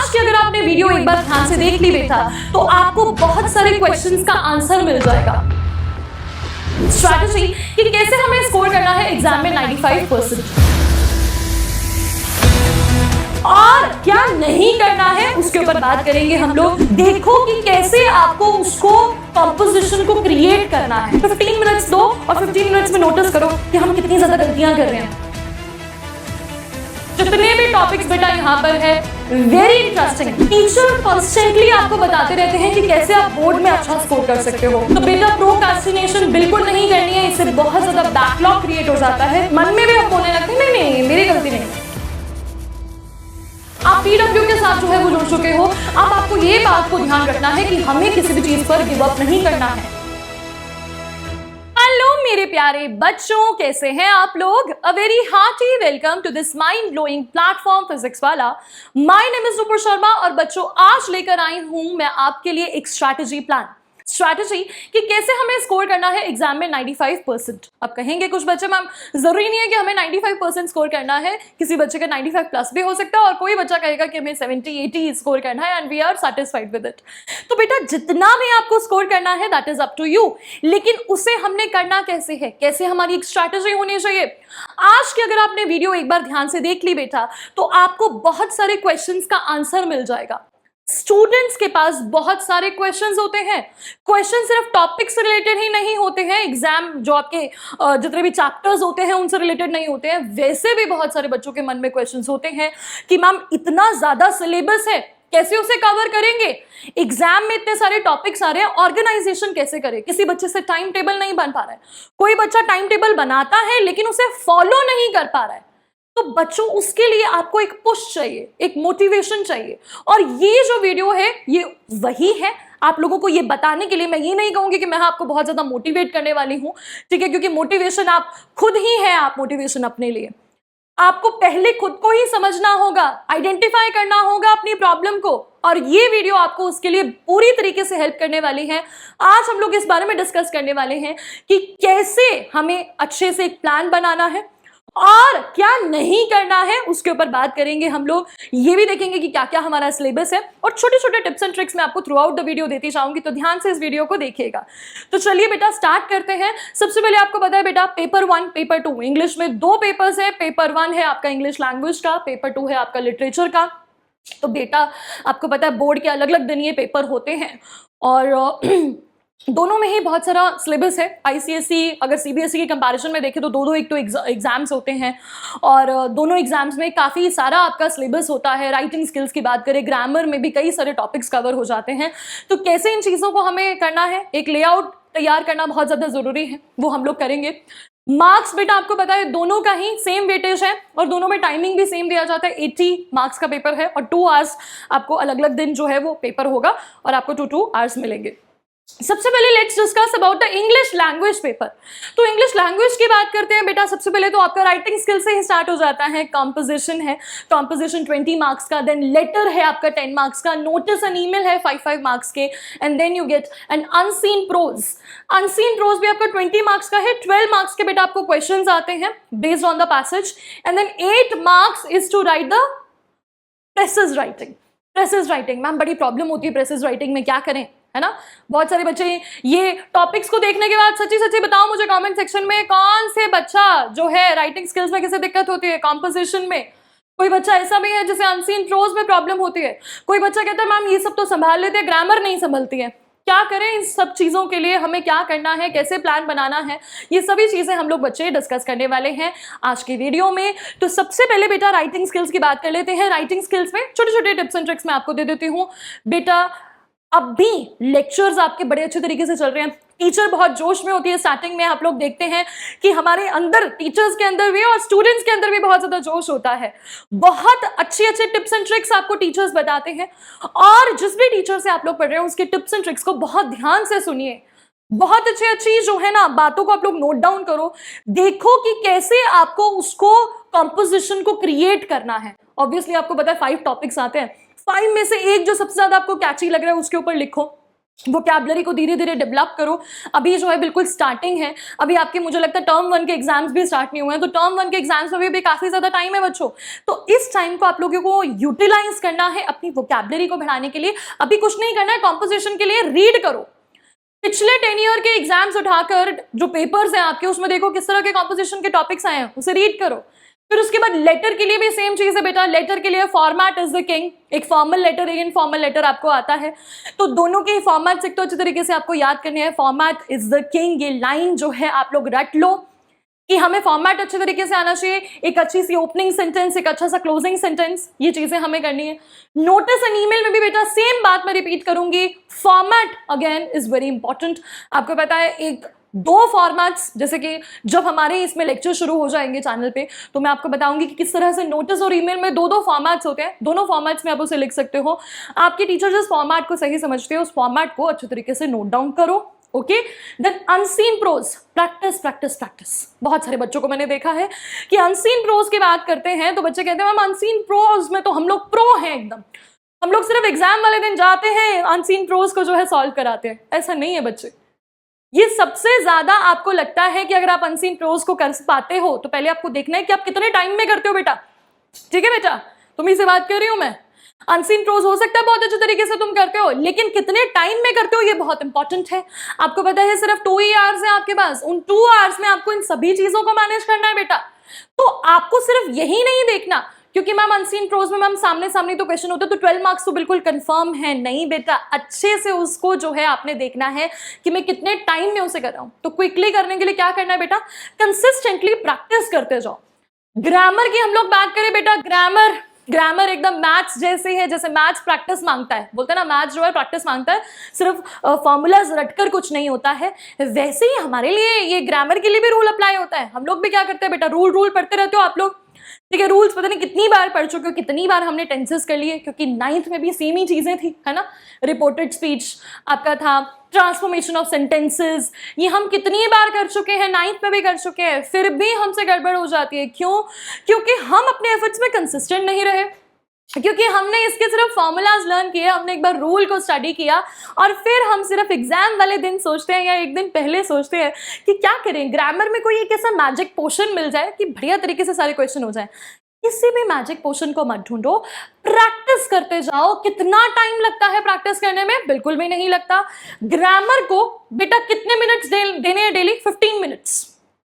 आज की अगर आपने वीडियो एक बार ध्यान से देख ली बेटा तो आपको बहुत सारे क्वेश्चंस का आंसर मिल जाएगा। स्ट्रैटेजी कि कैसे हमें स्कोर करना है एग्जाम में 95% और क्या नहीं करना है उसके ऊपर बात करेंगे हम लोग। देखो कि कैसे आपको उसको कंपोजिशन को क्रिएट करना है। 15 मिनट्स दो और 15 मिनट्स में नोटिस करो कि हम कितनी ज्यादा गलतियां कर रहे हैं। जितने भी टॉपिक्स बेटा यहाँ पर है वेरी इंटरेस्टिंग। टीचर कॉन्स्टेंटली आपको बताते रहते हैं कि कैसे आप बोर्ड में अच्छा स्कोर कर सकते हो। तो बेटा प्रोक्रास्टिनेशन बिल्कुल नहीं करनी है, इससे बहुत ज्यादा बैकलॉग क्रिएट हो जाता है। मन में भी हम बोलने लगते हैं नहीं मेरी गलती नहीं। आप पीडब्ल्यू के साथ जो है वो जुड़ चुके हो। अब आपको ये बात को ध्यान रखना है कि हमें किसी भी चीज पर गिव अप नहीं करना है। हेलो मेरे प्यारे बच्चों, कैसे हैं आप लोग? A very hearty welcome to this mind blowing platform physics वाला। My name is Rupa Sharma और बच्चों आज लेकर आई हूं मैं आपके लिए एक स्ट्रैटेजी प्लान। स्ट्रैटेजी कि कैसे हमें स्कोर करना है एग्जाम में 95%। अब कहेंगे कुछ बच्चे मैम जरूरी नहीं है कि हमें 95% स्कोर करना है, किसी बच्चे का 95 प्लस भी हो सकता है और कोई बच्चा कहेगा कि हमें 70-80 स्कोर करना है and we are satisfied with it. तो बेटा जितना भी आपको स्कोर करना है that is up to you, लेकिन उसे हमने करना कैसे है, कैसे हमारी एक स्ट्रैटेजी होनी चाहिए। आज की अगर आपने वीडियो एक बार ध्यान से देख ली बेटा तो आपको बहुत सारे क्वेश्चंस का आंसर मिल जाएगा। स्टूडेंट्स के पास बहुत सारे क्वेश्चंस होते हैं। क्वेश्चन सिर्फ टॉपिक से रिलेटेड ही नहीं होते हैं, एग्जाम जो आपके जितने भी चैप्टर्स होते हैं उनसे रिलेटेड नहीं होते हैं। वैसे भी बहुत सारे बच्चों के मन में क्वेश्चंस होते हैं कि मैम इतना ज्यादा सिलेबस है, कैसे उसे कवर करेंगे, एग्जाम में इतने सारे टॉपिक्स आ रहे हैं, ऑर्गेनाइजेशन कैसे करें। किसी बच्चे से टाइम टेबल नहीं बन पा रहा है, कोई बच्चा टाइम टेबल बनाता है लेकिन उसे फॉलो नहीं कर पा रहा है। तो बच्चों उसके लिए आपको एक पुश चाहिए, एक मोटिवेशन चाहिए और ये जो वीडियो है ये वही है। आप लोगों को ये बताने के लिए मैं ये नहीं कहूंगी कि मैं आपको बहुत ज्यादा मोटिवेट करने वाली हूं, ठीक है, क्योंकि मोटिवेशन आप खुद ही है। आप मोटिवेशन अपने लिए आपको पहले खुद को ही समझना होगा, आइडेंटिफाई करना होगा अपनी प्रॉब्लम को, और ये वीडियो आपको उसके लिए पूरी तरीके से हेल्प करने वाली है। आज हम लोग इस बारे में डिस्कस करने वाले हैं कि कैसे हमें अच्छे से एक प्लान बनाना है और क्या नहीं करना है उसके ऊपर बात करेंगे हम लोग। ये भी देखेंगे कि क्या क्या हमारा सिलेबस है और छोटे छोटे टिप्स एंड ट्रिक्स मैं आपको थ्रू आउट द वीडियो देती जाऊंगी, तो ध्यान से इस वीडियो को देखिएगा। तो चलिए बेटा स्टार्ट करते हैं। सबसे पहले आपको पता है बेटा पेपर 1 पेपर 2 इंग्लिश में 2 पेपर्स है। पेपर 1 है आपका इंग्लिश लैंग्वेज का, पेपर 2 है आपका लिटरेचर का। तो बेटा आपको पता है बोर्ड के अलग अलग दिन ये पेपर होते हैं और दोनों में ही बहुत सारा सिलेबस है। आईसीएसई अगर सीबीएसई के कंपैरिजन में देखें तो दो एक तो एग्जाम्स होते हैं और दोनों एग्जाम्स में काफ़ी सारा आपका सिलेबस होता है। राइटिंग स्किल्स की बात करें, ग्रामर में भी कई सारे टॉपिक्स कवर हो जाते हैं। तो कैसे इन चीज़ों को हमें करना है, एक लेआउट तैयार करना बहुत ज़्यादा ज़रूरी है, वो हम लोग करेंगे। मार्क्स बेटा आपको पता है दोनों का ही सेम वेटेज है और दोनों में टाइमिंग भी सेम दिया जाता है। 80 मार्क्स का पेपर है और 2 आवर्स आपको अलग अलग दिन जो है वो पेपर होगा और आपको 2 आवर्स मिलेंगे। सबसे पहले let's discuss about the English language paper. तो इंग्लिश लैंग्वेज की बात करते हैं बेटा। सबसे पहले तो आपका राइटिंग स्किल से ही स्टार्ट हो जाता है। कंपोजिशन है, कंपोजिशन 20 मार्क्स का, देन लेटर है आपका 10 मार्क्स का, नोटिस एंड ईमेल है 5 मार्क्स के, and then you get an unseen prose. Unseen prose भी आपका 20 मार्क्स का है। 12 मार्क्स के बेटा आपको क्वेश्चंस आते हैं based on the passage, and then 8 marks is to write the precis writing. Precis writing ma'am बड़ी प्रॉब्लम होती है प्रेसेज राइटिंग में, क्या करें, है ना। बहुत सारे बच्चे ये टॉपिक्स को देखने के बाद सच्ची सच्ची बताओ मुझे कमेंट सेक्शन में कौन से बच्चा जो है राइटिंग स्किल्स में किसे दिक्कत होती है, कंपोजिशन में। कोई बच्चा ऐसा भी है जिसे अनसीन प्रोज में प्रॉब्लम होती है। कोई बच्चा कहता है मैम ये सब तो संभाल लेते हैं, ग्रामर नहीं संभलती है। क्या करें इन सब चीज़ों के लिए, हमें क्या करना है, कैसे प्लान बनाना है, ये सभी चीज़ें हम लोग बच्चे डिस्कस करने वाले हैं आज की वीडियो में। तो सबसे पहले बेटा राइटिंग स्किल्स की बात कर लेते हैं। राइटिंग स्किल्स में छोटे छोटे टिप्स एंड ट्रिक्स मैं आपको दे देती हूँ बेटा। अब भी लेक्चर्स आपके बड़े अच्छे तरीके से चल रहे हैं, टीचर बहुत जोश में होती है स्टार्टिंग में। आप लोग देखते हैं कि हमारे अंदर, टीचर्स के अंदर भी और स्टूडेंट्स के अंदर भी बहुत ज्यादा जोश होता है। बहुत अच्छे टिप्स एंड ट्रिक्स आपको टीचर्स बताते हैं और जिस भी टीचर से आप लोग पढ़ रहे हैं उसके टिप्स एंड ट्रिक्स को बहुत ध्यान से सुनिए। बहुत अच्छी जो है ना बातों को आप लोग नोट डाउन करो, देखो कि कैसे आपको उसको कंपोजिशन को क्रिएट करना है। ऑब्वियसली आपको पता है 5 टॉपिक्स आते हैं, 5 में से एक जो सबसे ज्यादा आपको कैची लग रहा है उसके ऊपर लिखो। वोकैबुलरी को धीरे धीरे डेवलप करो। अभी जो है बिल्कुल स्टार्टिंग है, अभी आपके मुझे लगता है टर्म 1 के एग्जाम्स भी स्टार्ट नहीं हुए हैं, तो टर्म 1 के एग्जाम्स में भी काफी ज्यादा टाइम है बच्चों। तो इस टाइम को आप लोगों को यूटिलाइज करना है अपनी वोकैबुलरी को बढ़ाने के लिए। अभी कुछ नहीं करना है, कॉम्पोजिशन के लिए रीड करो। पिछले 10 ईयर के एग्जाम्स उठाकर जो पेपर्स हैं आपके, उसमें देखो किस तरह के कॉम्पोजिशन के टॉपिक्स आए हैं, उसे रीड करो। फिर उसके बाद लेटर के लिए भी सेम चीज है बेटा। लेटर के लिए फॉर्मेट इज द किंग। एक फॉर्मल लेटर, एक इनफॉर्मल लेटर आपको आता है, तो दोनों के फॉर्मेट से तो अच्छे तरीके से आपको याद करने हैं। फॉर्मेट इज द किंग, ये लाइन जो है आप लोग रट लो कि हमें फॉर्मेट अच्छे तरीके से आना चाहिए। एक अच्छी सी ओपनिंग सेंटेंस, एक अच्छा सा क्लोजिंग सेंटेंस, ये चीजें हमें करनी है। नोटिस एंड ईमेल में भी बेटा सेम बात मैं रिपीट करूंगी, format again is very important. आपको पता है एक दो फॉर्मेट्स, जैसे कि जब हमारे इसमें लेक्चर शुरू हो जाएंगे चैनल पे, तो मैं आपको बताऊंगी कि किस तरह से नोटिस और ईमेल में दो फॉर्मेट्स होते हैं। दोनों फॉर्मेट्स में आप उसे लिख सकते हो। आपके टीचर जिस फॉर्मेट को सही समझते हो, उस फॉर्मेट को अच्छे तरीके से नोट डाउन करो। Okay, then unseen prose, practice practice practice. बहुत सारे बच्चों को मैंने देखा है कि अनसीन प्रोज की बात करते हैं तो बच्चे कहते हैं मैम अनसीन प्रोज में तो हम लोग प्रो हैं एकदम, हम लोग सिर्फ एग्जाम वाले दिन जाते हैं अनसीन प्रोज को जो है सॉल्व कराते हैं। ऐसा नहीं है बच्चे। ये सबसे ज्यादा आपको लगता है कि अगर आप अनसीन प्रोज को कर पाते हो तो पहले आपको देखना है कि आप कितने टाइम में करते हो बेटा। ठीक है बेटा, तुम्ही से बात कर रही हूं मैं। अनसीन प्रोज हो सकता है बहुत अच्छे तरीके से तुम करते हो, लेकिन कितने टाइम में करते हो ये बहुत इंपॉर्टेंट है। आपको पता है सिर्फ 2 ही आवर्स है आपके पास, उन 2 आवर्स में आपको इन सभी चीजों को मैनेज करना है बेटा। तो आपको सिर्फ यही नहीं देखना, क्योंकि मैम अनसीन प्रोज में मैम सामने सामने तो क्वेश्चन होते हैं तो 12 मार्क्स तो बिल्कुल कंफर्म है। नहीं बेटा, अच्छे से उसको जो है आपने देखना है कि मैं कितने टाइम में उसे कर रहा हूं। तो क्विकली करने के लिए क्या करना है बेटा, कंसिस्टेंटली प्रैक्टिस करते जाओ। ग्रामर की हम लोग बात करें बेटा, ग्रामर एकदम मैथ्स जैसे है, जैसे मैथ्स प्रैक्टिस मांगता है, बोलते हैं ना मैथ्स जो है प्रैक्टिस मांगता है, सिर्फ फॉर्मूलाज रटकर कुछ नहीं होता है। वैसे ही हमारे लिए ये ग्रामर के लिए भी रूल अप्लाई होता है। हम लोग भी क्या करते हैं बेटा, रूल पढ़ते रहते हो आप लोग। ठीक है, रूल्स पता नहीं कितनी बार पढ़ चुके हो, कितनी बार हमने टेंसेस कर लिए, क्योंकि 9th में भी सेम ही चीजें थी, है ना। रिपोर्टेड स्पीच आपका था, ट्रांसफॉर्मेशन ऑफ सेंटेंसेस, ये हम कितनी बार कर चुके हैं, 9th में भी कर चुके हैं, फिर भी हमसे गड़बड़ हो जाती है। क्यों? क्योंकि हम अपने एफर्ट्स में कंसिस्टेंट नहीं रहे, क्योंकि हमने इसके सिर्फ फॉर्मूलाज लर्न किए, हमने एक बार रूल को स्टडी किया और फिर हम सिर्फ एग्जाम वाले दिन सोचते हैं या एक दिन पहले सोचते हैं कि क्या करें, ग्रामर में कोई एक ऐसा मैजिक पोर्शन मिल जाए कि बढ़िया तरीके से सारे क्वेश्चन हो जाए। किसी भी मैजिक पोर्शन को मत ढूंढो, प्रैक्टिस करते जाओ। कितना टाइम लगता है प्रैक्टिस करने में? बिल्कुल भी नहीं लगता। ग्रामर को बेटा कितने मिनट्स देने हैं डेली? 15 मिनट्स।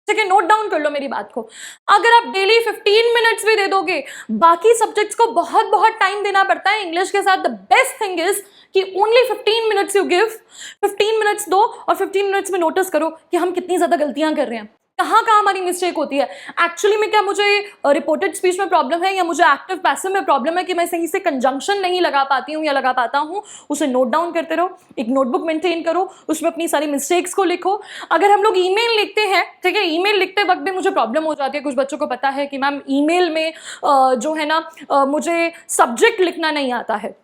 ठीक है, नोट डाउन कर लो मेरी बात को। अगर आप डेली 15 मिनट्स भी दे दोगे, बाकी सब्जेक्ट्स को बहुत बहुत टाइम देना पड़ता है। इंग्लिश के साथ द बेस्ट थिंग इज कि only 15 minutes you give, 15 minutes दो और 15 मिनट्स में नोटिस करो कि हम कितनी ज्यादा गलतियां कर रहे हैं, कहाँ हमारी मिस्टेक होती है। एक्चुअली में क्या मुझे रिपोर्टेड स्पीच में प्रॉब्लम है या मुझे एक्टिव पैसिव में प्रॉब्लम है कि मैं सही से कंजंक्शन नहीं लगा पाती हूँ या लगा पाता हूँ, उसे नोट डाउन करते रहो। एक नोटबुक मेंटेन करो, उसमें अपनी सारी मिस्टेक्स को लिखो। अगर हम लोग ईमेल लिखते हैं, ठीक है, ईमेल लिखते वक्त भी मुझे प्रॉब्लम हो जाती है। कुछ बच्चों को पता है कि मैम ईमेल में जो है ना मुझे सब्जेक्ट लिखना नहीं आता है,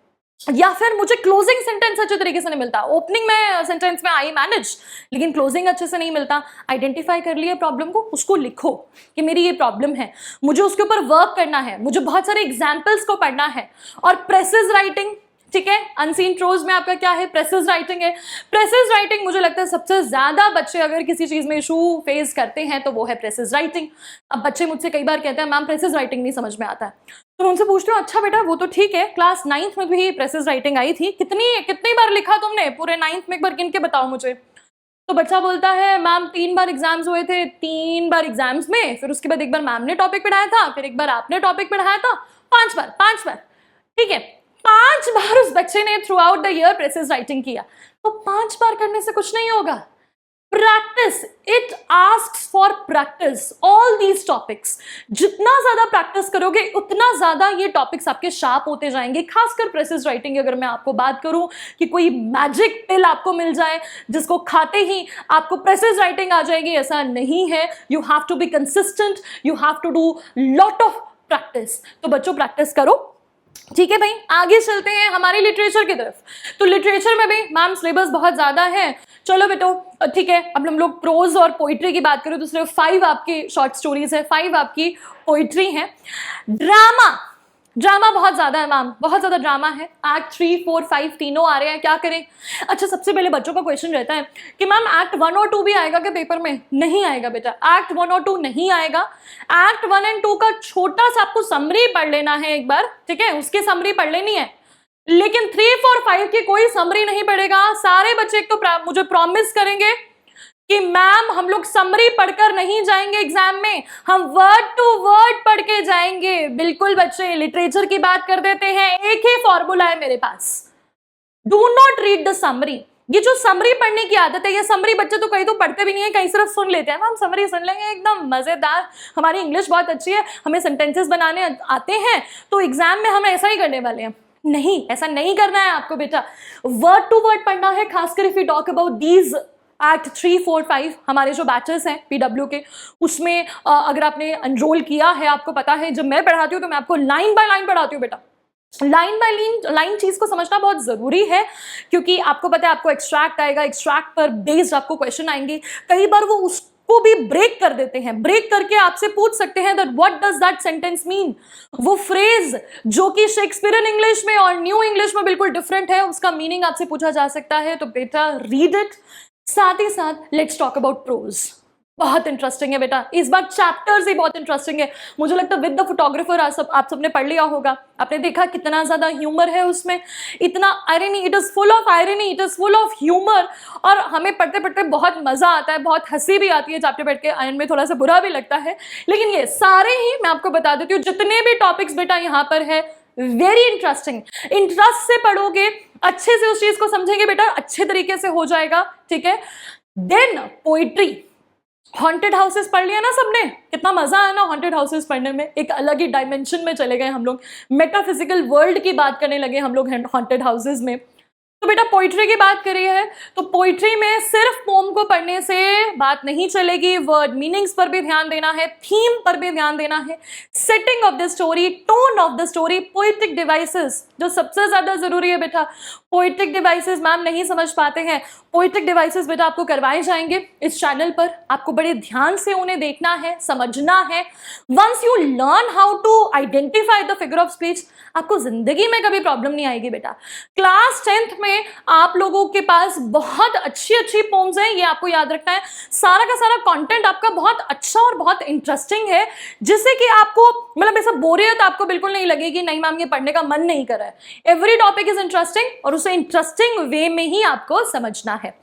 या फिर मुझे क्लोजिंग सेंटेंस अच्छे तरीके से नहीं मिलता। ओपनिंग में सेंटेंस में आई मैनेज, लेकिन क्लोजिंग अच्छे से नहीं मिलता। आइडेंटिफाई कर लिए प्रॉब्लम को, उसको लिखो कि मेरी ये प्रॉब्लम है, मुझे उसके ऊपर वर्क करना है, मुझे बहुत सारे एग्जाम्पल्स को पढ़ना है। और प्रेसिज राइटिंग, ठीक है, अनसीन प्रोज में आपका क्या है, प्रेसिज राइटिंग है। प्रेसिज राइटिंग मुझे लगता है सबसे ज्यादा बच्चे अगर किसी चीज में इशू फेस करते हैं तो वो है प्रेसिज राइटिंग। अब बच्चे मुझसे कई बार कहते हैं मैम प्रेसिज राइटिंग नहीं समझ में आता है, तो उनसे पूछती हूँ अच्छा बेटा वो तो ठीक है, क्लास 9th में भी प्रेसिज राइटिंग आई थी, कितनी बार लिखा तुमने पूरे 9th में, एक बार गिन के बताओ मुझे। तो बच्चा बोलता है मैम 3 बार एग्जाम्स हुए थे, 3 बार एग्जाम्स में, फिर उसके बाद एक बार मैम ने टॉपिक पढ़ाया था, फिर एक बार आपने टॉपिक पढ़ाया था, 5 बार। ठीक है, 5 बार उस बच्चे ने through out the year precious writing किया। तो 5 बार करने से कुछ नहीं होगा। Practice, it asks for practice. All these topics जितना ज्यादा प्रैक्टिस करोगे उतना ज्यादा ये टॉपिक्स आपके शार्प होते जाएंगे। खासकर प्रेसिज राइटिंग, अगर मैं आपको बात करूं कि कोई मैजिक पिल आपको मिल जाए जिसको खाते ही आपको प्रेसिज राइटिंग आ जाएगी, ऐसा नहीं है। You have to be consistent, you have to do lot of practice. तो बच्चों प्रैक्टिस करो। ठीक है भाई, आगे चलते हैं हमारे लिटरेचर की तरफ। तो लिटरेचर में भी मैम सिलेबस बहुत ज्यादा है। चलो बेटो ठीक है, अब हम लोग प्रोज और पोइट्री की बात करें तो सिर्फ 5 आपकी शॉर्ट स्टोरीज है, 5 आपकी पोइट्री है। ड्रामा, ड्रामा बहुत ज्यादा है मैम, बहुत ज्यादा ड्रामा है। एक्ट 3, 4, 5 तीनों आ रहे हैं, क्या करें? अच्छा, सबसे पहले बच्चों का क्वेश्चन रहता है कि मैम एक्ट 1 और 2 भी आएगा क्या पेपर में? नहीं आएगा बेटा, एक्ट 1 और 2 नहीं आएगा। एक्ट 1 एंड 2 का छोटा सा आपको समरी पढ़ लेना है एक बार, ठीक है, उसकी समरी पढ़ लेनी है। लेकिन 3, 4, 5 की कोई समरी नहीं पड़ेगा। सारे बच्चे एक तो मुझे प्रॉमिस करेंगे कि मैम हम लोग समरी पढ़कर नहीं जाएंगे एग्जाम में, हम वर्ड टू वर्ड पढ़ के जाएंगे। बिल्कुल बच्चे, लिटरेचर की बात कर देते हैं, एक ही फॉर्मूला है मेरे पास, do not read the summary. ये जो समरी पढ़ने की आदत है, ये समरी बच्चे तो कहीं तो पढ़ते भी नहीं है, कहीं सिर्फ सुन लेते हैं। मैम समरी सुन लेंगे, एकदम मजेदार, हमारी इंग्लिश बहुत अच्छी है, हमें सेंटेंसेस बनाने आते हैं, तो एग्जाम में हम ऐसा ही करने वाले हैं। नहीं, ऐसा नहीं करना है आपको बेटा, वर्ड टू वर्ड पढ़ना है। खासकर if you talk about these act 3, 4, 5 हमारे जो बैचेस हैं पीडब्ल्यू के, उसमें अगर आपने एनरोल किया है, आपको पता है जब मैं पढ़ाती हूँ तो मैं आपको लाइन बाय लाइन पढ़ाती हूँ बेटा। लाइन बाय लाइन चीज को समझना बहुत जरूरी है, क्योंकि आपको पता है आपको एक्सट्रैक्ट आएगा, एक्सट्रैक्ट पर बेस्ड आपको क्वेश्चन आएंगे। कई बार वो उसको भी ब्रेक कर देते हैं, ब्रेक करके आपसे पूछ सकते हैं that what does that sentence mean. वो फ्रेज जो कि शेक्सपियरियन इंग्लिश में और न्यू इंग्लिश में बिल्कुल डिफरेंट है, उसका मीनिंग आपसे पूछा जा सकता है। तो बेटा रीड इट। साथ ही साथ लेट्स टॉक अबाउट प्रोज, बहुत इंटरेस्टिंग है बेटा, इस बार चैप्टर्स ही बहुत इंटरेस्टिंग है। मुझे लगता है विद द फोटोग्राफर आप सबने पढ़ लिया होगा, आपने देखा कितना ज्यादा ह्यूमर है उसमें, इतना irony, it is full of irony, it is full of humour, और हमें पढ़ते पढ़ते बहुत मजा आता है, बहुत हंसी भी आती है चैप्टर पढ़ के, आयन में थोड़ा सा बुरा भी लगता है। लेकिन ये सारे ही मैं आपको बता देती हूँ, जितने भी टॉपिक्स बेटा यहाँ पर है, वेरी इंटरेस्टिंग। इंटरेस्ट से पढ़ोगे, अच्छे से उस चीज को समझेंगे बेटा, अच्छे तरीके से हो जाएगा, ठीक है। देन पोइट्री, हॉन्टेड हाउसेस पढ़ लिया ना सबने, कितना मजा आया ना हॉन्टेड हाउसेस पढ़ने में, एक अलग ही डायमेंशन में चले गए हम लोग, मेटाफिजिकल वर्ल्ड की बात करने लगे हम लोग हॉन्टेड हाउसेस में। तो बेटा पोइट्री की बात करी है, तो पोइट्री में सिर्फ पोम को पढ़ने से बात नहीं चलेगी, वर्ड मीनिंग्स पर भी ध्यान देना है, थीम पर भी ध्यान देना है, setting of the story, tone of the story, poetic devices जो सबसे ज्यादा जरूरी है बेटा। पोइटिक डिवाइसेस मैम नहीं समझ पाते हैं, पोइटिक डिवाइसेस बेटा आपको करवाए जाएंगे इस चैनल पर, आपको बड़े ध्यान से उन्हें देखना है, समझना है। Once you learn how to identify the figure of speech, आपको जिंदगी में कभी प्रॉब्लम नहीं आएगी बेटा। क्लास 10th में आप लोगों के पास बहुत अच्छी अच्छी पोम्स हैं, ये आपको याद रखना है। सारा का सारा कंटेंट आपका बहुत अच्छा और बहुत इंटरेस्टिंग है, जिससे कि आपको मतलब ऐसा बोरियत आपको बिल्कुल नहीं लगेगी, नहीं मैम ये पढ़ने का मन नहीं कर रहा है। एवरी टॉपिक इज इंटरेस्टिंग और उसे इंटरेस्टिंग वे में ही आपको समझना है।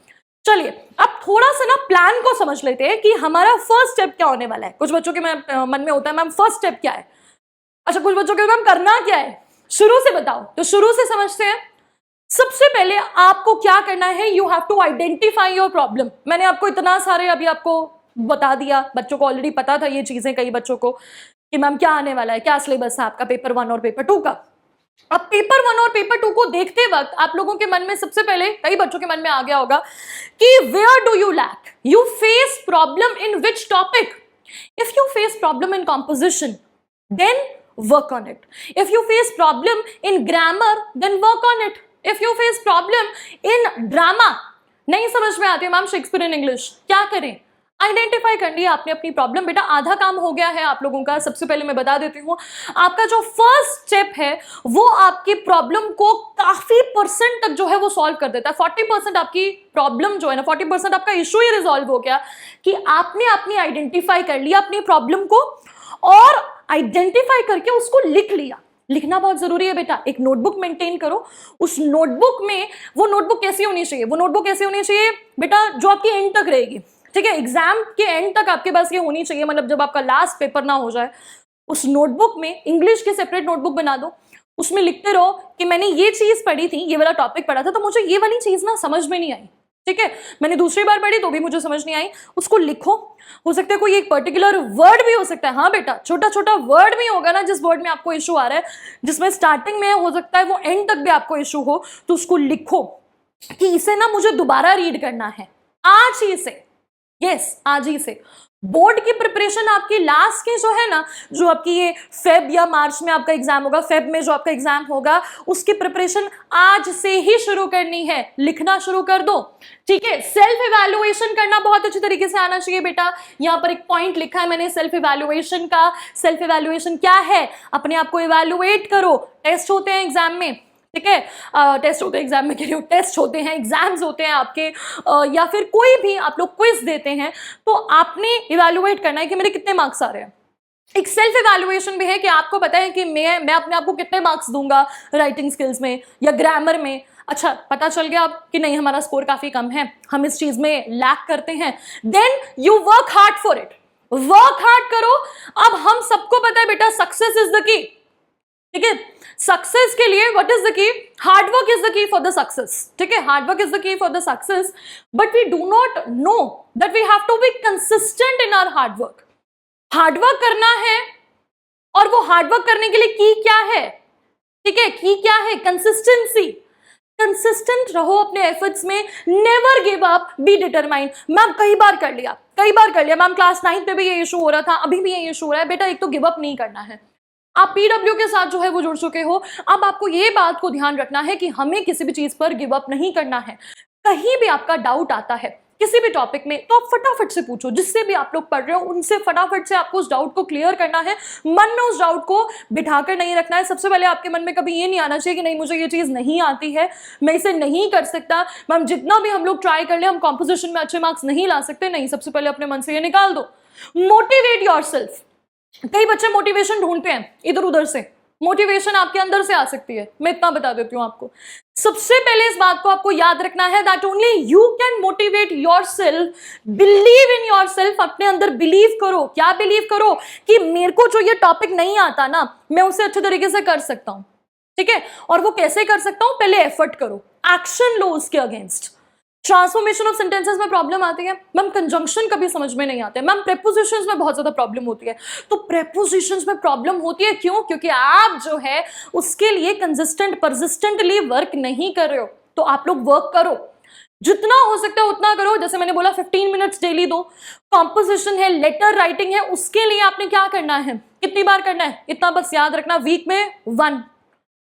चलिए अब थोड़ा सा ना प्लान को समझ लेते हैं कि हमारा फर्स्ट स्टेप क्या होने वाला है। कुछ बच्चों के मन में होता है मैम फर्स्ट स्टेप क्या है, अच्छा कुछ बच्चों के मैम करना क्या है, शुरू से बताओ। तो शुरू से समझते हैं। सबसे पहले आपको क्या करना है, you have to identify your problem. मैंने आपको इतना सारे अभी आपको बता दिया, बच्चों को ऑलरेडी पता था ये चीजें, कई बच्चों को कि मैम क्या आने वाला है, क्या सिलेबस है आपका पेपर 1 और पेपर 2 का। अब पेपर 1 और पेपर 2 को देखते वक्त आप लोगों के मन में सबसे पहले, कई बच्चों के मन में आ गया होगा कि where do you lack, you face problem in which topic. If you face problem in composition then work on it. If you face problem in grammar, then work on it. If you face problem in drama, नहीं समझ में आती है ma'am Shakespearean English, क्या करें? Identify कर लिया आपने अपनी प्रॉब्लम, बेटा आधा काम हो गया है आप लोगों का। सबसे पहले मैं बता देती हूँ, आपका जो फर्स्ट स्टेप है वो आपकी प्रॉब्लम को काफी परसेंट तक जो है वो सॉल्व कर देता है। 40% आपकी प्रॉब्लम जो है ना, 40% आपका इशू ही रिजॉल्व हो गया कि आपने अपनी आइडेंटिफाई कर लिया अपनी प्रॉब्लम को, और आइडेंटिफाई करके उसको लिख लिया। लिखना बहुत जरूरी है बेटा, एक नोटबुक मेंटेन करो। उस नोटबुक में, वो नोटबुक कैसी होनी चाहिए, वो नोटबुक कैसी होनी चाहिए बेटा, जो आपकी एंड तक रहेगी, ठीक है, एग्जाम के एंड तक आपके पास ये होनी चाहिए, मतलब जब आपका लास्ट पेपर ना हो जाए। उस नोटबुक में इंग्लिश की सेपरेट नोटबुक बना दो, उसमें लिखते रहो कि मैंने ये चीज पढ़ी थी, ये वाला टॉपिक पढ़ा था, तो मुझे ये वाली चीज ना समझ में नहीं आई, ठीक है, मैंने दूसरी बार पढ़ी तो भी मुझे समझ नहीं आई, उसको लिखो। हो सकता है कोई एक पर्टिकुलर वर्ड भी हो सकता है, हाँ बेटा छोटा छोटा वर्ड भी होगा ना जिस वर्ड में आपको इशू आ रहा है, जिसमें स्टार्टिंग में हो सकता है वो एंड तक भी आपको इशू हो, तो उसको लिखो कि इसे ना मुझे दोबारा रीड करना है, आज ही से यस, आज ही से बोर्ड की प्रिपरेशन आपकी लास्ट की जो है ना, जो आपकी ये फेब या मार्च में आपका एग्जाम होगा, फेब में जो आपका एग्जाम होगा, उसकी प्रिपरेशन आज से ही शुरू करनी है। लिखना शुरू कर दो, ठीक है। सेल्फ इवैल्यूएशन करना बहुत अच्छी तरीके से आना चाहिए बेटा। यहाँ पर एक पॉइंट लिखा है मैंने सेल्फ इवैल्यूएशन का। सेल्फ इवैल्यूएशन क्या है? अपने आप को इवैल्यूएट करो। टेस्ट होते हैं एग्जाम में, ठीक है, टेस्ट होते हैं एग्जाम में, कह रही हूँ टेस्ट होते हैं, एग्जाम्स होते हैं आपके, या फिर कोई भी आप लोग क्विज देते हैं, तो आपने इवैल्यूएट करना है कि मेरे कितने मार्क्स आ रहे हैं। एक सेल्फ इवैल्यूएशन भी है कि आपको पता है कि मैं अपने आप को कितने मार्क्स दूंगा राइटिंग स्किल्स में या ग्रामर में। अच्छा, पता चल गया अब कि नहीं, हमारा स्कोर काफी कम है, हम इस चीज में लैक करते हैं, then you work hard for it. Work hard करो। अब हम सबको पता है बेटा, सक्सेस इज द की, ठीक है। सक्सेस के लिए what is the key? Hard work is the key for the success, ठीक है। Hard work is the key for the success, but we do not know that we have to be consistent in our hard work. Hard work करना है, और वो hard work करने के लिए की क्या है, ठीक है, की क्या है? कंसिस्टेंसी। कंसिस्टेंट रहो अपने एफर्ट्स में, never give up, be determined. Ma'am कई बार कर लिया मैम, क्लास 9 में भी ये इशू हो रहा था, अभी भी ये इशू हो रहा है। बेटा एक तो गिव अप नहीं करना है। आप पीडब्ल्यू के साथ जो है वो जुड़ चुके हो, अब आपको ये बात को ध्यान रखना है कि हमें किसी भी चीज पर गिव अप नहीं करना है। कहीं भी आपका डाउट आता है किसी भी टॉपिक में, तो आप फटाफट से पूछो। जिससे भी आप लोग पढ़ रहे हो उनसे फटाफट से आपको उस डाउट को क्लियर करना है। मन में उस डाउट को बिठाकर नहीं रखना है। सबसे पहले आपके मन में कभी ये नहीं आना चाहिए कि नहीं, मुझे ये चीज नहीं आती है, मैं इसे नहीं कर सकता, मैम जितना भी हम लोग ट्राई कर ले हम कॉम्पोजिशन में अच्छे मार्क्स नहीं ला सकते। नहीं, सबसे पहले अपने मन से ये निकाल दो। Motivate yourself. कई बच्चे मोटिवेशन ढूंढते हैं इधर उधर से, मोटिवेशन आपके अंदर से आ सकती है, मैं इतना बता देती हूं आपको। सबसे पहले इस बात को आपको याद रखना है that only you can motivate yourself. Believe in yourself, अपने अंदर बिलीव करो। क्या बिलीव करो? कि मेरे को जो ये टॉपिक नहीं आता ना, मैं उसे अच्छे तरीके से कर सकता हूं, ठीक है। और वो कैसे कर सकता हूं? पहले एफर्ट करो, एक्शन लो उसके अगेंस्ट। ट्रांसफॉर्मेशन ऑफ सेंटेंसेस में प्रॉब्लम आती है मैम, कंजंक्शन कभी समझ में नहीं आते मैम, प्रेपोजिशंस में बहुत ज्यादा प्रॉब्लम होती है। तो प्रेपोजिशंस में प्रॉब्लम होती है क्यों? क्योंकि आप जो है उसके लिए कंसिस्टेंट परसिस्टेंटली वर्क नहीं कर रहे हो। तो आप लोग वर्क करो, जितना हो सकता है उतना करो। जैसे मैंने बोला 15 मिनट्स डेली दो। कॉम्पोजिशन है, लेटर राइटिंग है, उसके लिए आपने क्या करना है, कितनी बार करना है, इतना बस याद रखना, वीक में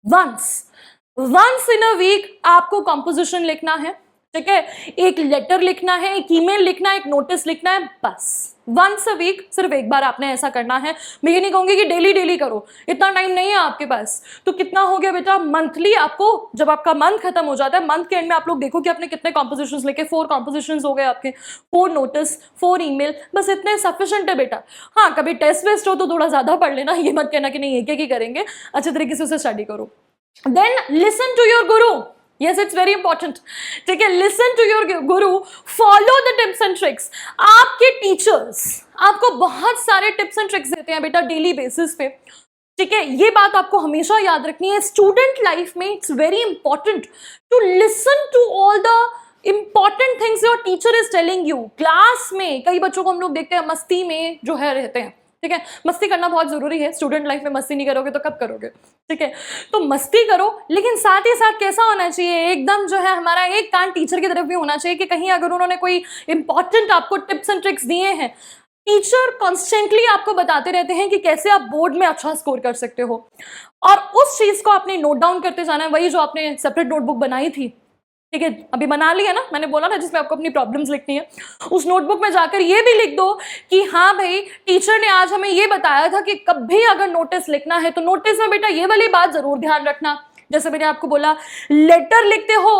वंस इन अ वीक आपको कॉम्पोजिशन लिखना है, ठीक है। एक लेटर लिखना है, एक ईमेल लिखना है, एक नोटिस लिखना है, बस वंस अ वीक सिर्फ एक बार आपने ऐसा करना है। मैं ये नहीं कहूंगी कि डेली डेली करो, इतना टाइम नहीं है आपके पास। तो कितना हो गया बेटा? मंथली आपको, जब आपका मंथ खत्म हो जाता है, मंथ के एंड में आप लोग देखो कि आपने कितने कॉम्पोजिशंस लिखे। 4 कॉम्पोजिशंस हो गए आपके, 4 नोटिस, 4 ईमेल, बस इतने सफिशिएंट है बेटा। हाँ, कभी टेस्ट वेस्ट हो तो थोड़ा ज्यादा पढ़ लेना, ये मत कहना कि नहीं एक एक ही करेंगे, अच्छे तरीके से उसे स्टडी करो। Then listen to your Guru. Yes, it's very important. ठीक है, listen to your guru, follow the tips and tricks. आपके टीचर्स आपको बहुत सारे टिप्स एंड ट्रिक्स देते हैं बेटा डेली बेसिस पे, ठीक है। ये बात आपको हमेशा याद रखनी है। स्टूडेंट लाइफ में it's very important to listen to all the important things your teacher is telling you. Class में कई बच्चों को हम लोग देखते हैं मस्ती में जो है रहते हैं, ठीक है। मस्ती करना बहुत जरूरी है, स्टूडेंट लाइफ में मस्ती नहीं करोगे तो कब करोगे, ठीक है। तो मस्ती करो, लेकिन साथ ही साथ कैसा होना चाहिए, एकदम जो है हमारा एक कान टीचर की तरफ भी होना चाहिए कि कहीं अगर उन्होंने कोई इंपॉर्टेंट आपको टिप्स एंड ट्रिक्स दिए हैं, टीचर कॉन्स्टेंटली आपको बताते रहते हैं कि कैसे आप बोर्ड में अच्छा स्कोर कर सकते हो, और उस चीज को आपने नोट डाउन करते जाना है। वही जो आपने सेपरेट नोटबुक बनाई थी, ठीक है, अभी बना लिया ना, मैंने बोला ना जिसमें आपको अपनी प्रॉब्लम्स लिखनी है, उस नोटबुक में जाकर ये भी लिख दो कि हाँ भाई टीचर ने आज हमें ये बताया था कि कभी अगर नोटिस लिखना है तो नोटिस में बेटा ये वाली बात जरूर ध्यान रखना। जैसे मैंने आपको बोला लेटर लिखते हो,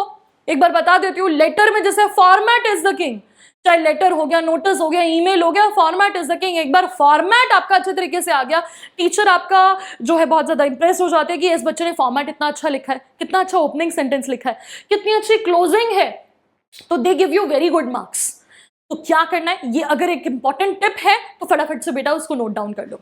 एक बार बता देती हूँ, लेटर में जैसे फॉर्मेट इज द किंग, चाहे लेटर हो गया, नोटिस हो गया, ईमेल हो गया, फॉर्मेट इज द किंग। एक बार फॉर्मेट आपका अच्छे तरीके से आ गया, टीचर आपका जो है बहुत ज्यादा इंप्रेस हो जाते हैं कि इस बच्चे ने फॉर्मेट इतना अच्छा लिखा है, कितना अच्छा ओपनिंग सेंटेंस लिखा है, कितनी अच्छी क्लोजिंग है, तो they give you very good marks. तो क्या करना है, ये अगर एक इंपॉर्टेंट टिप है तो फटाफट से बेटा उसको नोट डाउन कर लो।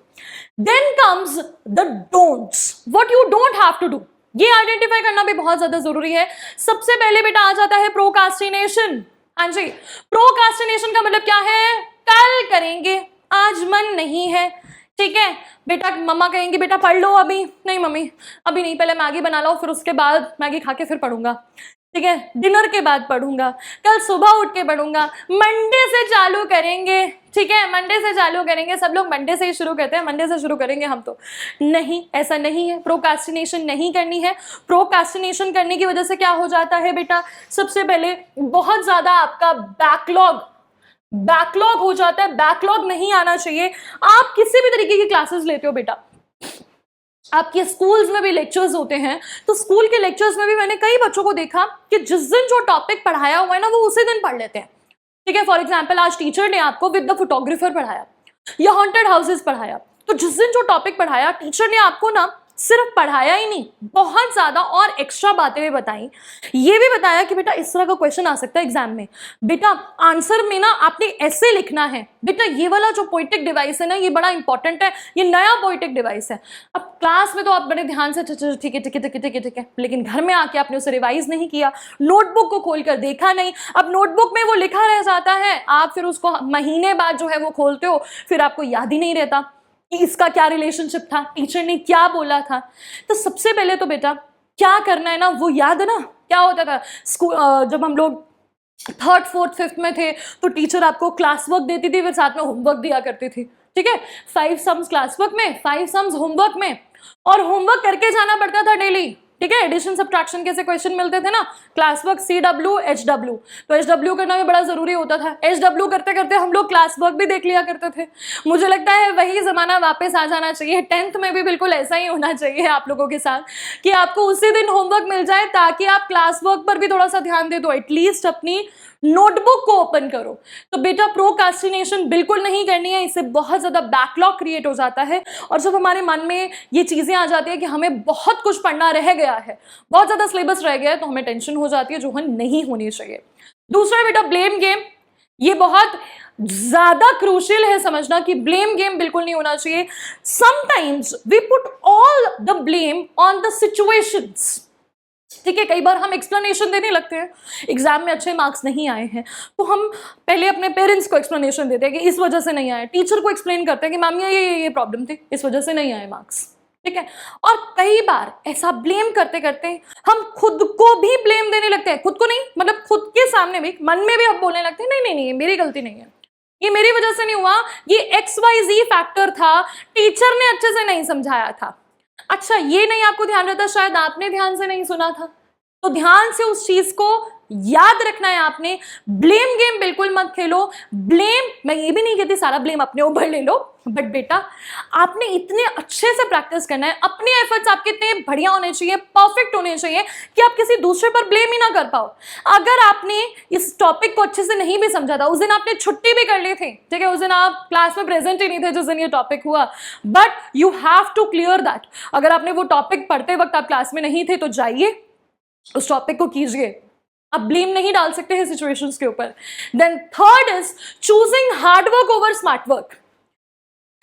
Then comes the don'ts, what you don't have to do. ये आइडेंटिफाई करना भी बहुत ज्यादा जरूरी है। सबसे पहले बेटा आ जाता है प्रोक्रास्टिनेशन। हाँ जी, प्रोक्रास्टिनेशन का मतलब क्या है, कल करेंगे, आज मन नहीं है, ठीक है। बेटा मम्मा कहेंगे बेटा पढ़ लो, अभी नहीं मम्मी अभी नहीं, पहले मैगी बना लो, फिर उसके बाद मैगी खा के फिर पढ़ूंगा। ठीक है, डिनर के बाद पढ़ूंगा, कल सुबह उठ के पढ़ूंगा, मंडे से चालू करेंगे, ठीक है, मंडे से चालू करेंगे। सब लोग मंडे से ही शुरू करते हैं, मंडे से शुरू करेंगे हम तो नहीं, ऐसा नहीं है। प्रोक्रास्टिनेशन नहीं करनी है। प्रोक्रास्टिनेशन करने की वजह से क्या हो जाता है बेटा, सबसे पहले बहुत ज्यादा आपका बैकलॉग हो जाता है। बैकलॉग नहीं आना चाहिए। आप किसी भी तरीके की क्लासेस लेते हो बेटा, आपके स्कूल्स में भी लेक्चर्स होते हैं, तो स्कूल के लेक्चर्स में भी मैंने कई बच्चों को देखा कि जिस दिन जो टॉपिक पढ़ाया हुआ है ना, वो उसी दिन पढ़ लेते हैं। ठीक है, फॉर एग्जाम्पल आज टीचर ने आपको विद द फोटोग्राफर पढ़ाया या हॉन्टेड हाउसेस पढ़ाया, तो जिस दिन जो टॉपिक पढ़ाया टीचर ने आपको ना सिर्फ पढ़ाया ही नहीं, बहुत ज्यादा और एक्स्ट्रा बातें भी बताई। ये भी बताया कि बेटा इस तरह का क्वेश्चन आ सकता है एग्जाम में, बेटा आंसर में ना आपने ऐसे लिखना है, बेटा ये वाला जो पोइटिक डिवाइस है ना ये बड़ा इंपॉर्टेंट है, ये नया पोइटिक डिवाइस है। अब क्लास में तो आप बड़े ध्यान से ठीक है ठीक है ठीक है ठीक है ठीक है, लेकिन घर में आके आपने उसे रिवाइज नहीं किया, नोटबुक को खोलकर देखा नहीं। अब नोटबुक में वो लिखा रह जाता है, आप फिर उसको महीने बाद जो है वो खोलते हो, फिर आपको याद ही नहीं रहता कि इसका क्या रिलेशनशिप था, टीचर ने क्या बोला था। तो सबसे पहले तो बेटा क्या करना है ना, वो याद है ना क्या होता था स्कूल, जब हम लोग 3rd 4th 5th में थे तो टीचर आपको क्लास वर्क देती थी, फिर साथ में होमवर्क दिया करती थी। ठीक है, 5 सम्स क्लास वर्क में, 5 सम्स होमवर्क में, और होमवर्क करके जाना पड़ता था डेली। ठीक है, एडिशन सब्ट्रैक्शन के ऐसे क्वेश्चन मिलते थे ना, क्लास वर्क CW HW, तो HW करना भी बड़ा जरूरी होता था। HW करते करते हम लोग क्लास वर्क भी देख लिया करते थे। मुझे लगता है वही जमाना वापस आ जाना चाहिए। 10th में भी बिल्कुल ऐसा ही होना चाहिए आप लोगों के साथ कि आपको उसी दिन होमवर्क मिल जाए, ताकि आप क्लास वर्क पर भी थोड़ा सा ध्यान दे दो, एटलीस्ट अपनी नोटबुक को ओपन करो। तो बेटा प्रोक्रास्टिनेशन बिल्कुल नहीं करनी है, इससे बहुत ज्यादा बैकलॉग क्रिएट हो जाता है। और जब हमारे मन में ये चीजें आ जाती है कि हमें बहुत कुछ पढ़ना रह गया है, बहुत ज्यादा सिलेबस रह गया है, तो हमें टेंशन हो जाती है, जो नहीं होनी चाहिए। दूसरा बेटा ब्लेम गेम, ये बहुत ज्यादा क्रूशियल है समझना कि ब्लेम गेम बिल्कुल नहीं होना चाहिए। Sometimes we put all the blame on the situations. ठीक है, कई बार हम एक्सप्लेनेशन देने लगते हैं, एग्जाम में अच्छे मार्क्स नहीं आए हैं तो हम पहले अपने पेरेंट्स को एक्सप्लेनेशन देते हैं कि इस वजह से नहीं आए, टीचर को एक्सप्लेन करते हैं कि मैम ये प्रॉब्लम थी, इस वजह से नहीं आए मार्क्स। ठीक है, और कई बार ऐसा ब्लेम करते करते हम खुद को भी ब्लेम देने लगते हैं, खुद को नहीं मतलब खुद के सामने भी, मन में भी हम बोलने लगते हैं नहीं नहीं नहीं ये मेरी गलती नहीं है, ये मेरी वजह से नहीं हुआ, ये XYZ फैक्टर था, टीचर ने अच्छे से नहीं समझाया था। अच्छा ये नहीं आपको ध्यान रहता, शायद आपने ध्यान से नहीं सुना था, तो ध्यान से उस चीज को याद रखना है आपने। ब्लेम गेम बिल्कुल मत खेलो। ब्लेम, मैं ये भी नहीं कहती सारा ब्लेम अपने ऊपर ले लो, बट बेटा आपने इतने अच्छे से प्रैक्टिस करना है, अपने एफर्ट्स आपके इतने बढ़िया होने चाहिए, परफेक्ट होने चाहिए कि आप किसी दूसरे पर ब्लेम ही ना कर पाओ। अगर आपने इस टॉपिक को अच्छे से नहीं भी समझा था, उस दिन आपने छुट्टी भी कर ली थी, ठीक है, उस दिन आप क्लास में प्रेजेंट ही नहीं थे जिस दिन ये टॉपिक हुआ, but you have to clear that. अगर आपने वो टॉपिक पढ़ते वक्त आप क्लास में नहीं थे तो जाइए उस टॉपिक को कीजिए, आप ब्लेम नहीं डाल सकते हैं सिचुएशंस के ऊपर। Then third is choosing hard work over smart work.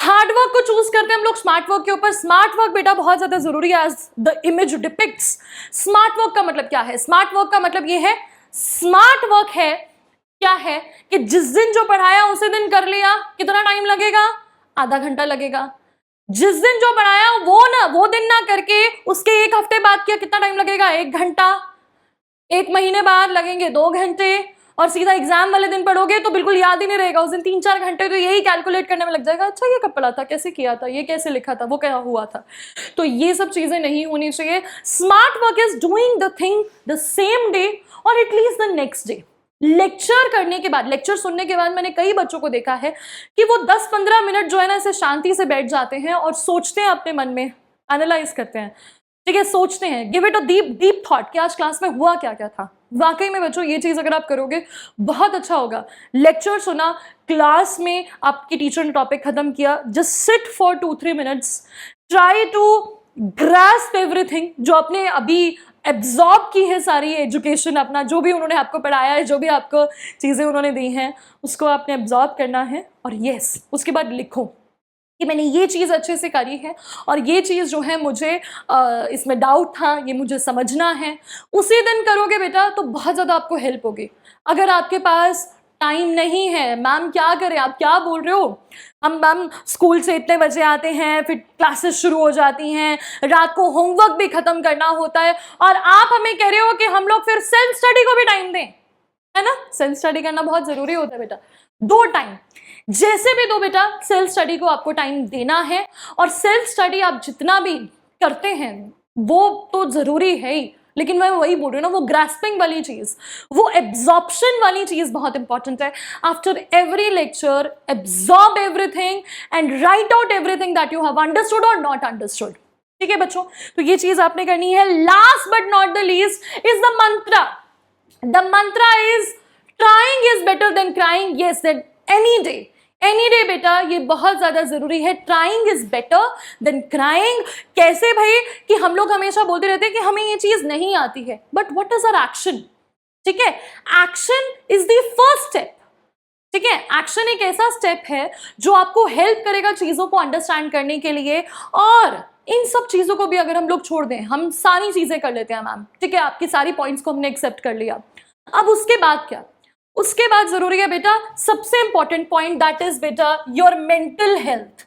Hard work को चूज करते हैं हम लोग स्मार्ट वर्क के ऊपर। स्मार्ट वर्क बेटा बहुत ज्यादा जरूरी है, as the image depicts. Smart work का मतलब क्या है? स्मार्ट वर्क का मतलब ये है, स्मार्ट वर्क है क्या है कि जिस दिन जो पढ़ाया उसी दिन कर लिया। कितना टाइम लगेगा? आधा घंटा लगेगा। जिस दिन जो पढ़ाया वो दिन ना करके उसके एक हफ्ते बाद किया, कितना टाइम लगेगा? 1 घंटा। 1 महीने बाद लगेंगे 2 घंटे, और सीधा एग्जाम वाले दिन पढ़ोगे तो बिल्कुल याद ही नहीं रहेगा। उस दिन 3-4 घंटे तो यही कैलकुलेट करने में लग जाएगा, अच्छा ये कब पढ़ा था, कैसे किया था, ये कैसे लिखा था, वो क्या हुआ था। तो ये सब चीजें नहीं होनी चाहिए। Smart work is doing the thing the same day or at least the next day. Lecture करने के बाद, लेक्चर सुनने के बाद मैंने कई बच्चों को देखा है कि वो 10-15 मिनट जो है ना ऐसे शांति से बैठ जाते हैं और सोचते हैं, अपने मन में एनालाइज करते हैं, ठीक है, सोचते हैं, give it a deep thought कि आज क्लास में हुआ क्या क्या था। वाकई में बच्चों ये चीज अगर आप करोगे बहुत अच्छा होगा। लेक्चर सुना, क्लास में आपकी टीचर ने टॉपिक खत्म किया, just sit for 2-3 minutes, try to grasp everything जो आपने अभी एब्जॉर्ब की है, सारी एजुकेशन, अपना जो भी उन्होंने आपको पढ़ाया है, जो भी आपको चीजें उन्होंने दी हैं उसको आपने एब्जॉर्ब करना है। और यस, उसके बाद लिखो कि मैंने ये चीज़ अच्छे से करी है और ये चीज़ जो है मुझे इसमें डाउट था, ये मुझे समझना है। उसी दिन करोगे बेटा तो बहुत ज़्यादा आपको हेल्प होगी। अगर आपके पास टाइम नहीं है। मैम क्या करें, आप क्या बोल रहे हो? हम स्कूल से इतने बजे आते हैं, फिर क्लासेस शुरू हो जाती हैं, रात को होमवर्क भी खत्म करना होता है, और आप हमें कह रहे हो कि हम लोग फिर सेल्फ स्टडी को भी टाइम दें, है ना? सेल्फ स्टडी करना बहुत जरूरी होता है बेटा। दो टाइम जैसे भी दो बेटा, सेल्फ स्टडी को आपको टाइम देना है। और सेल्फ स्टडी आप जितना भी करते हैं वो तो जरूरी है ही, लेकिन मैं वही बोल रही हूँ ना, वो ग्रास्पिंग वाली चीज, वो एब्जॉर्प्शन वाली चीज बहुत इंपॉर्टेंट है। After every lecture absorb everything and right out everything that you have understood और नॉट अंडरस्टूड। ठीक है बच्चों, तो ये चीज आपने करनी है। Last but not the least is the Mantra. The Mantra is trying is better than crying. Yes, any day, any day बेटा, ये बहुत ज्यादा जरूरी है। Trying is better than crying. कैसे भाई? कि हम लोग हमेशा बोलते रहते हैं कि हमें ये चीज नहीं आती है, but what is our action? ठीक है, action is the first step. ठीक है, एक्शन एक ऐसा स्टेप है जो आपको हेल्प करेगा चीजों को अंडरस्टैंड करने के लिए। और इन सब चीजों को भी अगर हम लोग छोड़ दें, हम सारी चीजें कर लेते हैं मैम, ठीक है, आपकी सारी पॉइंट्स को हमने एक्सेप्ट कर लिया, अब उसके बाद क्या? उसके बाद जरूरी है बेटा सबसे इंपॉर्टेंट पॉइंट, दैट इज बेटा योर मेंटल हेल्थ।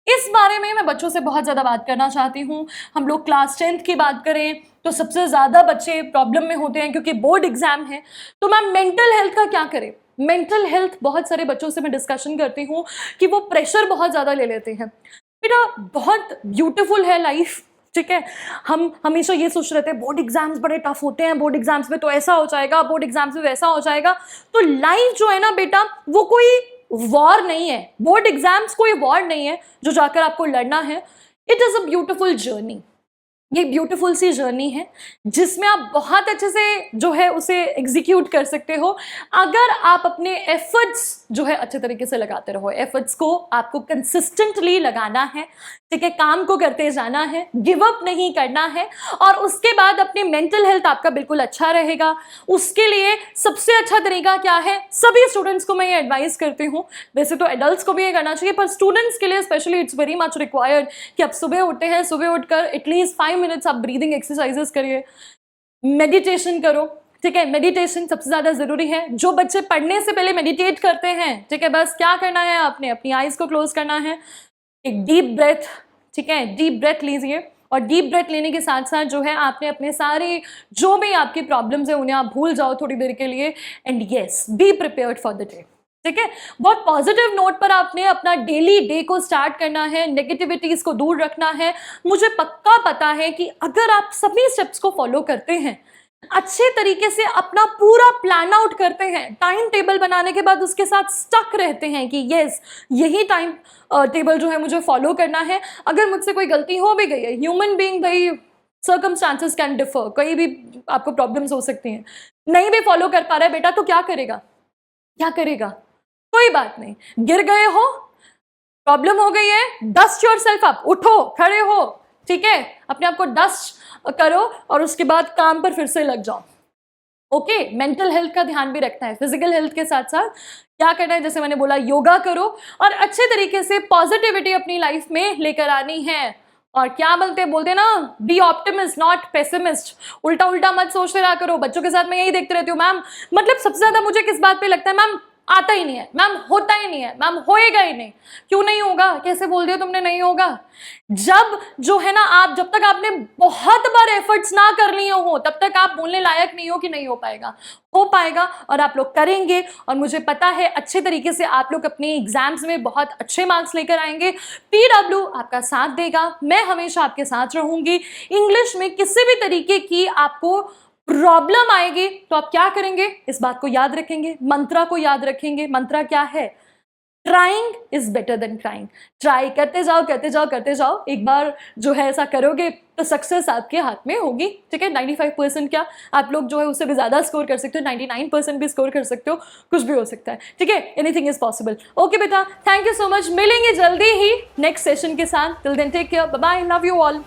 इस बारे में मैं बच्चों से बहुत ज्यादा बात करना चाहती हूँ। हम लोग क्लास 10th की बात करें तो सबसे ज्यादा बच्चे प्रॉब्लम में होते हैं क्योंकि बोर्ड एग्जाम है। तो मैम मेंटल हेल्थ का क्या करें? मेंटल हेल्थ, बहुत सारे बच्चों से मैं डिस्कशन करती हूँ कि वो प्रेशर बहुत ज्यादा ले लेते हैं। बेटा बहुत ब्यूटीफुल है लाइफ, ठीक है, हम हमेशा ये सोच रहे थे बोर्ड एग्जाम्स बड़े टफ होते हैं, बोर्ड एग्जाम्स में तो ऐसा हो जाएगा, बोर्ड एग्जाम्स में वैसा हो जाएगा। तो लाइफ जो है ना बेटा, वो कोई वॉर नहीं है। बोर्ड एग्जाम्स कोई वॉर नहीं है जो जाकर आपको लड़ना है। It is a beautiful journey. ये ब्यूटीफुल सी जर्नी है जिसमें आप बहुत अच्छे से जो है उसे एग्जीक्यूट कर सकते हो अगर आप अपने एफर्ट्स जो है अच्छे तरीके से लगाते रहो। एफर्ट्स को आपको कंसिस्टेंटली लगाना है, ठीक है, काम को करते जाना है, गिव अप नहीं करना है। और उसके बाद अपनी मेंटल हेल्थ आपका बिल्कुल अच्छा रहेगा। उसके लिए सबसे अच्छा तरीका क्या है? सभी स्टूडेंट्स को मैं ये एडवाइस करती हूँ, वैसे तो एडल्ट्स को भी ये करना चाहिए, पर स्टूडेंट्स के लिए specially it's very much required कि आप सुबह उठते हैं, सुबह उठकर एटलीस्ट 5 मिनट्स आप ब्रीदिंग एक्सरसाइजेस करिए, मेडिटेशन करो। ठीक है, मेडिटेशन सबसे ज्यादा जरूरी है। जो बच्चे पढ़ने से पहले मेडिटेट करते हैं, ठीक है, बस क्या करना है, आपने अपनी आईज को क्लोज करना है, एक डीप ब्रेथ, ठीक है, डीप ब्रेथ लीजिए। और डीप ब्रेथ लेने के साथ साथ जो है आपने अपने सारे जो भी आपकी प्रॉब्लम्स है उन्हें आप भूल जाओ थोड़ी देर के लिए। And yes, be prepared for the day. ठीक है, बहुत पॉजिटिव नोट पर आपने अपना डेली डे को स्टार्ट करना है, नेगेटिविटीज को दूर रखना है। मुझे पक्का पता है कि अगर आप सभी स्टेप्स को फॉलो करते हैं, अच्छे तरीके से अपना पूरा प्लान आउट करते हैं, टाइम टेबल बनाने के बाद उसके साथ स्टक रहते हैं कि यस यही टाइम टेबल जो है मुझे फॉलो करना है। अगर मुझसे कोई गलती हो भी गई है, ह्यूमन बीइंग भाई, सर्कमस्टांसेस कैन डिफर, कहीं भी आपको प्रॉब्लम्स हो सकती हैं, नहीं भी फॉलो कर पा रहा है बेटा तो क्या करेगा? क्या करेगा? कोई बात नहीं, गिर गए हो, प्रॉब्लम हो गई है, डस्ट योरसेल्फ अप, उठो, खड़े हो, ठीक है, अपने आप को डस्ट करो और उसके बाद काम पर फिर से लग जाओ। ओके, मेंटल हेल्थ का ध्यान भी रखना है, फिजिकल हेल्थ के साथ साथ क्या करना है, जैसे मैंने बोला योगा करो और अच्छे तरीके से पॉजिटिविटी अपनी लाइफ में लेकर आनी है। और क्या बोलते ना, बी ऑप्टिमिस्ट नॉट पेसिमिस्ट। उल्टा उल्टा मत सोचते रहा करो। बच्चों के साथ मैं यही देखते रहती हूँ मैम, मतलब सबसे ज्यादा मुझे किस बात पे लगता है, मैम आता ही नहीं है, मैम होता ही नहीं है, मैम होएगा ही नहीं। क्यों नहीं होगा? कैसे बोल दिया तुमने नहीं होगा? जब जो है ना, आप जब तक आपने बहुत बार एफर्ट्स ना कर लिए हो तब तक आप बोलने लायक नहीं हो कि नहीं हो पाएगा। हो पाएगा और आप लोग करेंगे। और मुझे पता है अच्छे तरीके से आप लोग अपने एग्जाम्स में बहुत अच्छे मार्क्स लेकर आएंगे। पीडब्ल्यू आपका साथ देगा, मैं हमेशा आपके साथ रहूंगी। इंग्लिश में किसी भी तरीके की आपको प्रॉब्लम आएगी तो आप क्या करेंगे? इस बात को याद रखेंगे, मंत्रा को याद रखेंगे। मंत्रा क्या है? Trying is better than crying. Try करते जाओ करते जाओ करते जाओ, एक बार जो है ऐसा करोगे तो सक्सेस आपके हाथ में होगी। ठीक है, 95% क्या, आप लोग जो है उससे भी ज्यादा स्कोर कर सकते हो, 99% भी स्कोर कर सकते हो, कुछ भी हो सकता है। ठीक है, एनीथिंग इज पॉसिबल। ओके बेटा, थैंक यू सो मच। मिलेंगे जल्दी ही नेक्स्ट सेशन के साथ। Till then take care, bye bye, love you all.